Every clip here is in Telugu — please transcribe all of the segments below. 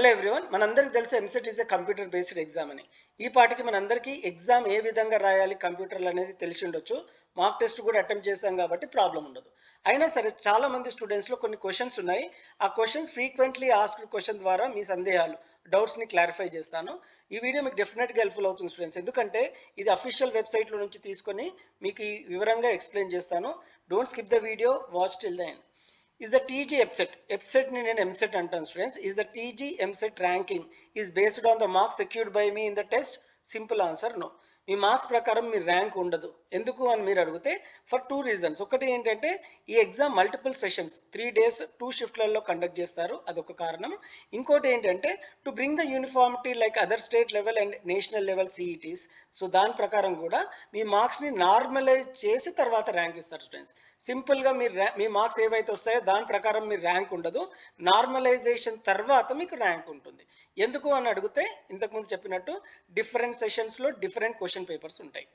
హలో ఎవ్రీవన్, మనందరికీ తెలుసు EAMCET is a computer based exam అని. ఈ పాటికి మనందరికీ ఎగ్జామ్ ఏ విధంగా రాయాలి కంప్యూటర్లు అనేది తెలిసి ఉండొచ్చు. మాక్ టెస్ట్ కూడా అటెంప్ట్ చేశాం కాబట్టి ప్రాబ్లం ఉండదు. అయినా సరే చాలా మంది స్టూడెంట్స్లో కొన్ని క్వశ్చన్స్ ఉన్నాయి. ఆ క్వశ్చన్స్ ఫ్రీక్వెంట్లీ ఆస్క్డ్ క్వశ్చన్ ద్వారా మీ సందేహాలు డౌట్స్ని క్లారిఫై చేస్తాను. ఈ వీడియో మీకు డెఫినెట్గా హెల్ప్ఫుల్ అవుతుంది స్టూడెంట్స్, ఎందుకంటే ఇది అఫీషియల్ వెబ్సైట్లో నుంచి తీసుకొని మీకు ఈ వివరంగా ఎక్స్ప్లెయిన్ చేస్తాను. Don't skip the video, watch till the end. Is the TG EPSET ni nenu EPSET antan students, is the TG EPSET ranking is based on the marks secured by me in the test? Simple answer no. Me marks ప్రకారం మీ ర్యాంక్ ఉండదు. ఎందుకు అని మీరు అడిగితే ఫర్ 2 రీజన్స్. ఒకటి ఏంటంటే ఈ ఎగ్జామ్ మల్టిపుల్ సెషన్స్ 3 days 2 షిఫ్ట్లలో కండక్ట్ చేస్తారు, అదొక కారణం. ఇంకోటి ఏంటంటే to bring the uniformity like other state level and national level CETs. So దాని ప్రకారం కూడా మీ మార్క్స్ని నార్మలైజ్ చేసి తర్వాత ర్యాంక్ ఇస్తారు స్టూడెంట్స్. సింపుల్గా మీ మార్క్స్ ఏవైతే వస్తాయో దాని ప్రకారం మీ ర్యాంక్ ఉండదు, నార్మలైజేషన్ తర్వాత మీకు ర్యాంక్ ఉంటుంది. ఎందుకు అని అడిగితే ఇంతకుముందు చెప్పినట్టు డిఫరెంట్ సెషన్స్లో డిఫరెంట్ క్వశ్చన్ పేపర్స్ ఉంటాయి.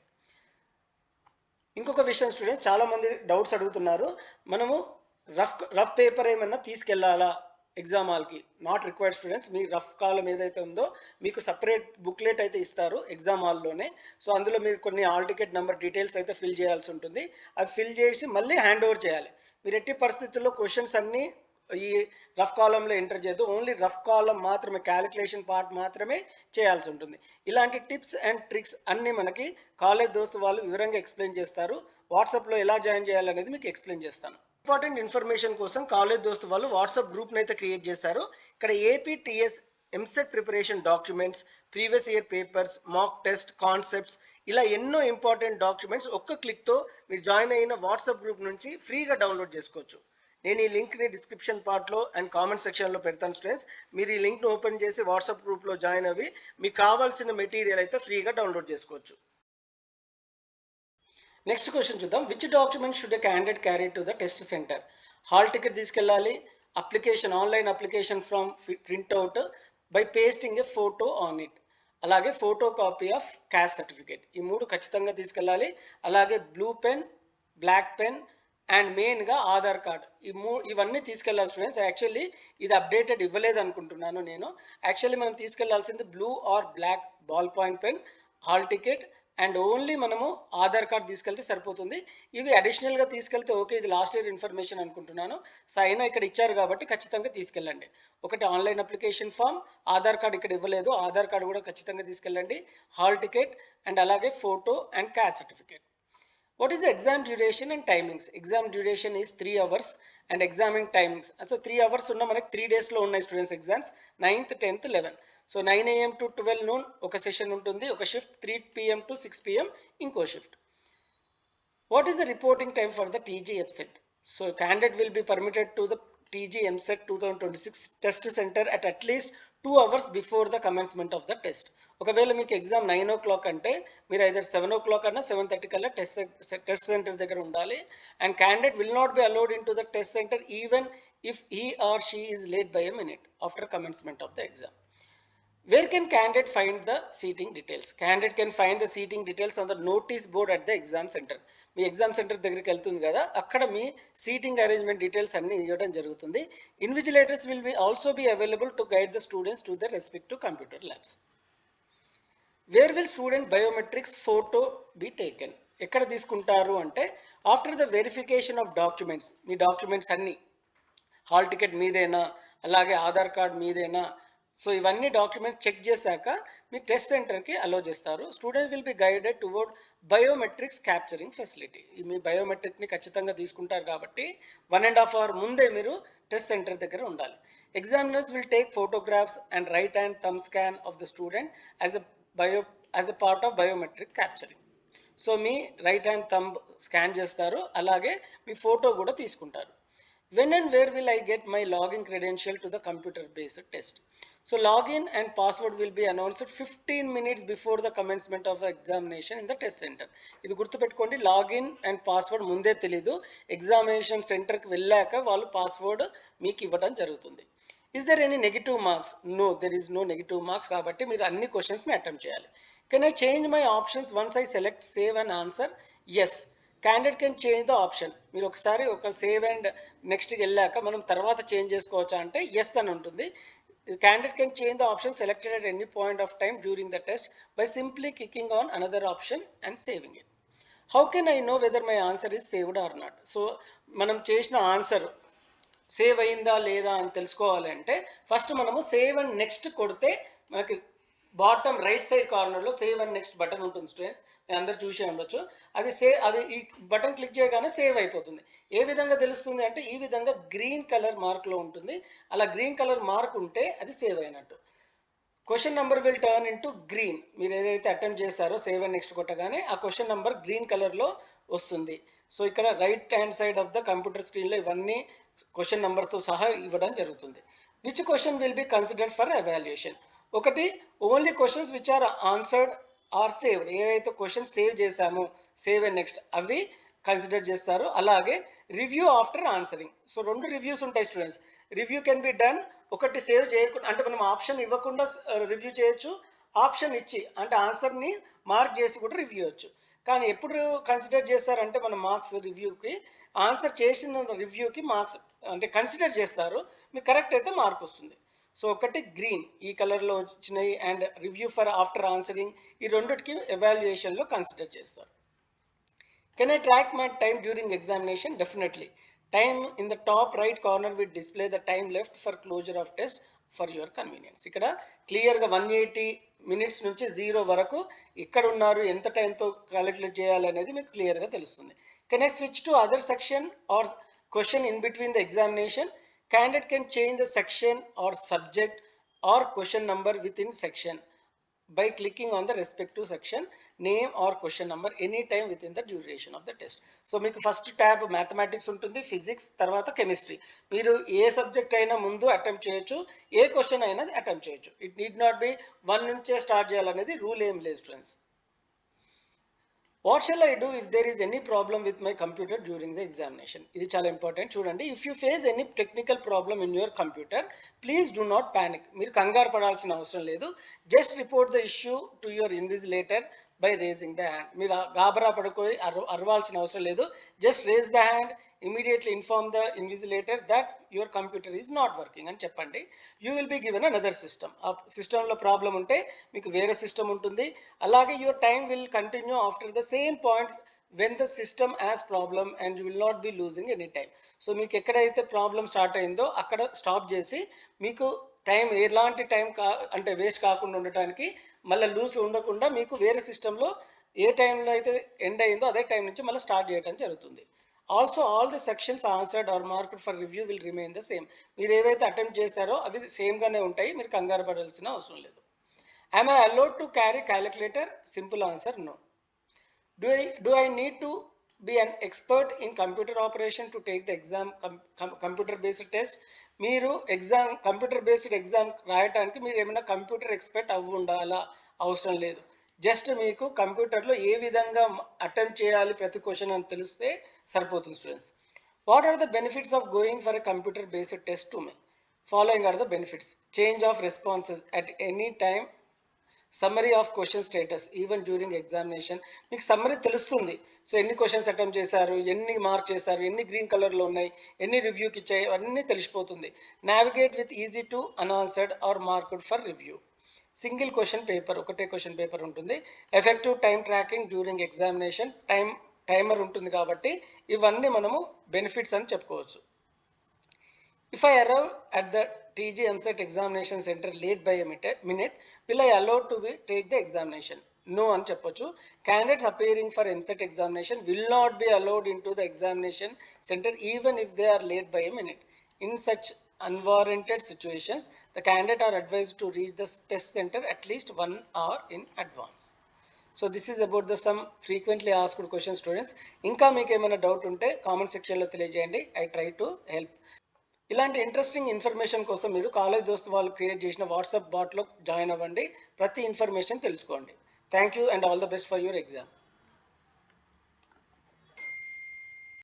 ఇంకొక విషయం స్టూడెంట్స్, చాలా మంది డౌట్స్ అడుగుతున్నారు, మనము రఫ్ పేపర్ ఏమన్నా తీసుకెళ్లాలా ఎగ్జామ్ హాల్కి? Not required students. మీ రఫ్ కాలం ఏదైతే ఉందో మీకు సపరేట్ బుక్లెట్ అయితే ఇస్తారు ఎగ్జామ్ హాల్లోనే. సో అందులో మీరు కొన్ని హాల్ టికెట్ నెంబర్ డీటెయిల్స్ అయితే ఫిల్ చేయాల్సి ఉంటుంది. అది ఫిల్ చేసి మళ్ళీ హ్యాండ్ ఓవర్ చేయాలి. మీరు ఎట్టి పరిస్థితుల్లో క్వశ్చన్స్ అన్నీ ఈ రఫ్ కాలంలో ఎంటర్ చేయదు, ఓన్లీ రఫ్ కాలం మాత్రమే, క్యాలిక్యులేషన్ పార్ట్ మాత్రమే చేయాల్సి ఉంటుంది. ఇలాంటి టిప్స్ అండ్ ట్రిక్స్ అన్నీ మనకి కాలేజ్ దోస్తు వాళ్ళు వివరంగా ఎక్స్ప్లెయిన్ చేస్తారు. వాట్సాప్లో ఎలా జాయిన్ చేయాలనేది మీకు ఎక్స్ప్లెయిన్ చేస్తాను. ఇంపార్టెంట్ ఇన్ఫర్మేషన్ కోసం కాలేజ్ దోస్తు వాళ్ళు వాట్సాప్ గ్రూప్ని అయితే క్రియేట్ చేస్తారు. ఇక్కడ APTS EAMCET preparation documents, previous year papers, mock test, concepts, ఇలా ఎన్నో ఇంపార్టెంట్ డాక్యుమెంట్స్ ఒక్క క్లిక్తో మీరు జాయిన్ అయిన వాట్సాప్ గ్రూప్ నుంచి ఫ్రీగా డౌన్లోడ్ చేసుకోవచ్చు. నేను ఈ లింక్ని డిస్క్రిప్షన్ పార్ట్లో అండ్ కామెంట్ సెక్షన్లో పెడతాను స్టూడెంట్స్. మీరు ఈ లింక్ను ఓపెన్ చేసి వాట్సాప్ గ్రూప్లో జాయిన్ అవ్వి మీకు కావాల్సిన మెటీరియల్ అయితే ఫ్రీగా డౌన్లోడ్ చేసుకోవచ్చు. నెక్స్ట్ క్వశ్చన్ చూద్దాం. Which document should a candidate carry to the test centre? Hall ticket తీసుకెళ్ళాలి, application, online application from printout by pasting a photo on it, అలాగే photocopy of caste certificate. ఈ 3 ఖచ్చితంగా తీసుకెళ్ళాలి. అలాగే blue pen, black pen and మెయిన్గా ఆధార్ కార్డ్. ఇవన్నీ తీసుకెళ్ళాలి స్టూడెంట్స్. యాక్చువల్లీ ఇది అప్డేటెడ్ ఇవ్వలేదు అనుకుంటున్నాను నేను. యాక్చువల్లీ మనం తీసుకెళ్లాల్సింది blue or black ballpoint pen, hall ticket and only మనము ఆధార్ కార్డ్ తీసుకెళ్తే సరిపోతుంది. ఇవి అడిషనల్గా తీసుకెళ్తే ఓకే, ఇది లాస్ట్ ఇయర్ ఇన్ఫర్మేషన్ అనుకుంటున్నాను. సో అయినా ఇక్కడ ఇచ్చారు కాబట్టి ఖచ్చితంగా తీసుకెళ్ళండి. ఒకటి online application form, Aadhaar card ఇక్కడ ఇవ్వలేదు, ఆధార్ కార్డ్ కూడా ఖచ్చితంగా తీసుకెళ్ళండి, హాల్ టికెట్ అండ్ అలాగే photo and caste certificate. What is the exam duration and timings? Exam duration is 3 hours and examining timings. So 3 hours ఉన్న మనకి 3 days లో ఉన్నాయి students exams, 9th 10th 11. So 9 AM to 12 noon ఒక సెషన్ ఉంటుంది, ఒక షిఫ్ట్. 3 PM to 6 PM ఇంకో shift. What is the reporting time for the TG EPSET? So candidate will be permitted to the TG EPSET 2026 test center at least 2 hours before the commencement of the test. ఒకవేళ మీకు ఎగ్జామ్ 9 o'clock అంటే మీరు ఐదర్ 7 o'clock అన్నా 7:30 కల్లా టెస్ట్ సెంటర్ దగ్గర ఉండాలి. And candidate will not be allowed in to the test centre even if he or she is late by a minute after commencement of the exam. Where can candidate find the seating details? Candidate can find the seating details on the notice board at the exam center. Me exam centre దగ్గరికి వెళ్తుంది కదా, అక్కడ మీ సీటింగ్ అరేంజ్మెంట్ డీటెయిల్స్ అన్ని ఇవ్వడం జరుగుతుంది. Invigilators will be also be available to guide the students to the respective computer labs. Where will student biometrics photo be taken? ఎక్కడ తీసుకుంటారు అంటే after the verification of documents. మీ డాక్యుమెంట్స్ అన్నీ, హాల్ టికెట్ మీదేనా, అలాగే ఆధార్ కార్డ్ మీదేనా, సో ఇవన్నీ డాక్యుమెంట్స్ చెక్ చేశాక మీ టెస్ట్ సెంటర్కి అలో చేస్తారు. Student will be guided toward biometrics capturing facility. మీ బయోమెట్రిక్ని ఖచ్చితంగా తీసుకుంటారు కాబట్టి 1.5 hour ముందే మీరు టెస్ట్ సెంటర్ దగ్గర ఉండాలి. Examiners will take photographs and right hand thumb scan of the student as a part of biometric capturing. So me right hand thumb scan చేస్తారు, అలాగే మీ ఫోటో కూడా తీసుకుంటారు. When and where will I get my login credential to the computer based test? So login and password will be announced 15 minutes before the commencement of the examination in the test center. ఇది గుర్తుపెట్టుకోండి, లాగిన్ అండ్ పాస్వర్డ్ ముందే తెలీదు, ఎగ్జామినేషన్ సెంటర్కి వెళ్ళాక వాళ్ళు పాస్వర్డ్ మీకు ఇవ్వడం జరుగుతుంది. Is there any negative marks? No, there is no negative marks. కాబట్టి మీరు అన్ని క్వశ్చన్స్ని అటెంప్ట్ చేయాలి. Can I change my options once I select save and answer? Yes, candidate can change the option. మీరు ఒకసారి ఒక సేవ్ అండ్ నెక్స్ట్కి వెళ్ళాక మనం తర్వాత చేంజ్ చేసుకోవచ్చా అంటే ఎస్ అని ఉంటుంది. The candidate can change the option selected at any point of time during the test by simply clicking on another option and saving it. How can I know whether my answer is saved or not? So మనం చేసిన ఆన్సర్ సేవ్ అయిందా లేదా అని తెలుసుకోవాలంటే ఫస్ట్ మనము సేవ్ అండ్ నెక్స్ట్ కొడితే మనకి బాటమ్ రైట్ సైడ్ కార్నర్లో సేవ్ అండ్ నెక్స్ట్ బటన్ ఉంటుంది స్టూడెంట్స్, మీరు అందరు చూసే ఉండొచ్చు. అది ఈ బటన్ క్లిక్ చేయగానే సేవ్ అయిపోతుంది. ఏ విధంగా తెలుస్తుంది అంటే ఈ విధంగా గ్రీన్ కలర్ మార్క్లో ఉంటుంది. అలా గ్రీన్ కలర్ మార్క్ ఉంటే అది సేవ్ అయినట్టు. Question number will turn into green. మీరు ఏదైతే అటెంప్ట్ చేశారో సేవ్ అండ్ నెక్స్ట్ కొట్టగానే ఆ క్వశ్చన్ నెంబర్ గ్రీన్ కలర్లో వస్తుంది. సో ఇక్కడ right hand side of the computer స్క్రీన్లో ఇవన్నీ క్వశ్చన్ నెంబర్తో సహా ఇవ్వడం జరుగుతుంది. Which question will be considered for evaluation? ఒకటి only questions which are answered or saved. ఏదైతే క్వశ్చన్ సేవ్ చేశామో సేవ్ అండ్ నెక్స్ట్ అవి కన్సిడర్ చేస్తారు. అలాగే review after answering. So 2 reviews ఉంటాయి students. Review can be done, ఒకటి సేవ్ చేయకుండా అంటే మనం ఆప్షన్ ఇవ్వకుండా రివ్యూ చేయొచ్చు, ఆప్షన్ ఇచ్చి అంటే ఆన్సర్ని మార్క్ చేసి కూడా రివ్యూ చేయొచ్చు. కానీ ఎప్పుడు కన్సిడర్ చేస్తారంటే మన మార్క్స్ రివ్యూకి ఆన్సర్ చేసిన రివ్యూకి మార్క్స్ అంటే కన్సిడర్ చేస్తారు. మీకు కరెక్ట్ అయితే మార్క్ వస్తుంది. సో ఒకటి గ్రీన్ ఈ కలర్లో వచ్చినాయి and review for after answering ఈ రెండిటికి ఎవాల్యుయేషన్లో కన్సిడర్ చేస్తారు. Can I track my time during examination? Definitely. Time in the top right corner will display the time left for closure of test for your convenience. ఇక్కడ క్లియర్గా 180 minutes నుంచి 0 వరకు ఇక్కడ ఉన్నారు, ఎంత టైంతో క్యాలిక్యులేట్ చేయాలి అనేది మీకు క్లియర్గా తెలుస్తుంది. Can I switch to other section or question in between the examination? Candidate can change the section or subject or question number within section by clicking on the respective section name or question number anytime within the duration of the test. So మీకు ఫస్ట్ ట్యాబ్ మ్యాథమెటిక్స్ ఉంటుంది, ఫిజిక్స్, తర్వాత కెమిస్ట్రీ. మీరు ఏ సబ్జెక్ట్ అయినా ముందు అటెంప్ట్ చేయొచ్చు, ఏ క్వశ్చన్ అయినా అటెంప్ట్ చేయొచ్చు. ఇట్ నీడ్ నాట్ బి 1 నుంచే స్టార్ట్ చేయాలనేది రూల్ ఏం లేదు students. What shall I do if there is any problem with my computer during the examination? ఇది చాలా ఇంపార్టెంట్. చూడండి, if you face any technical problem in your computer please do not panic. మీరు కంగారు పడాల్సిన అవసరం లేదు. Just report the issue to your invigilator by raising the hand. మీరు గాబరా పడుకొని అరవాల్సిన అవసరం లేదు. Just raise the hand, immediately inform the invigilator that your computer is not working అని చెప్పండి. You will be given another system. ఆ సిస్టంలో ప్రాబ్లం ఉంటే మీకు వేరే సిస్టమ్ ఉంటుంది. అలాగే your time will continue after the same point when the system has problem and you will not be losing any time. So మీకు ఎక్కడైతే ప్రాబ్లమ్ స్టార్ట్ అయిందో అక్కడ స్టాప్ చేసి మీకు టైం ఎలాంటి టైం అంటే వేస్ట్ కాకుండా ఉండటానికి మళ్ళీ లూజ్ ఉండకుండా మీకు వేరే సిస్టంలో ఏ టైంలో అయితే ఎండ్ అయిందో అదే టైం నుంచి మళ్ళీ స్టార్ట్ చేయడం జరుగుతుంది. Also all the sections answered or marked for review will remain the same. మీరు ఏవైతే అటెంప్ట్ చేశారో అవి సేమ్గానే ఉంటాయి, మీరు కంగారు పడాల్సిన అవసరం లేదు. Am I allowed to carry calculator? Simple answer, no. Do I need to be an expert in computer operation to take the exam computer based test? మీరు ఎగ్జామ్ కంప్యూటర్ బేస్డ్ ఎగ్జామ్ రాయడానికి మీరు ఏమైనా కంప్యూటర్ ఎక్స్పర్ట్ అవ్వి ఉండాలా? అవసరం లేదు. జస్ట్ మీకు కంప్యూటర్లో ఏ విధంగా అటెంప్ట్ చేయాలి ప్రతి క్వశ్చన్ అని తెలిస్తే సరిపోతుంది students. What are the benefits of going for a computer based test to me? Following are the benefits. Change of responses at any time, summary of question status even during examination. మీకు సమ్మరీ తెలుస్తుంది. సో ఎన్ని క్వశ్చన్స్ అటెంప్ట్ చేశారు, ఎన్ని మార్క్ చేశారు, ఎన్ని గ్రీన్ కలర్లో ఉన్నాయి, ఎన్ని రివ్యూకి ఇచ్చాయి, అన్నీ తెలిసిపోతుంది. Navigate with easy to unanswered or marked for review. Single question paper, ఒకటే క్వశ్చన్ పేపర్ ఉంటుంది. Effective time tracking during examination, timer ఉంటుంది కాబట్టి ఇవన్నీ మనము బెనిఫిట్స్ అని చెప్పుకోవచ్చు. If I arrive at the TG MCET examination center late by a minute, will I allowed to take the examination? No అని చెప్పొచ్చు. Candidates appearing for MCET examination will not be allowed into the examination center even if they are late by a minute. In such unwarranted situations, the candidate are advised to reach the test center at least 1 hour in advance. So this is about the some frequently asked questions students. ఇంకా మీకు ఏమైనా డౌట్ ఉంటే కామెంట్ సెక్షన్లో తెలియజేయండి. I try to help. ఇలాంటి ఇంట్రెస్టింగ్ ఇన్ఫర్మేషన్ కోసం మీరు కాలేజ్ దోస్త్ వాళ్ళు క్రియేట్ చేసిన వాట్సాప్ బాట్లో జాయిన్ అవ్వండి. ప్రతి ఇన్ఫర్మేషన్ తెలుసుకోండి. Thank you and all the best for your exam.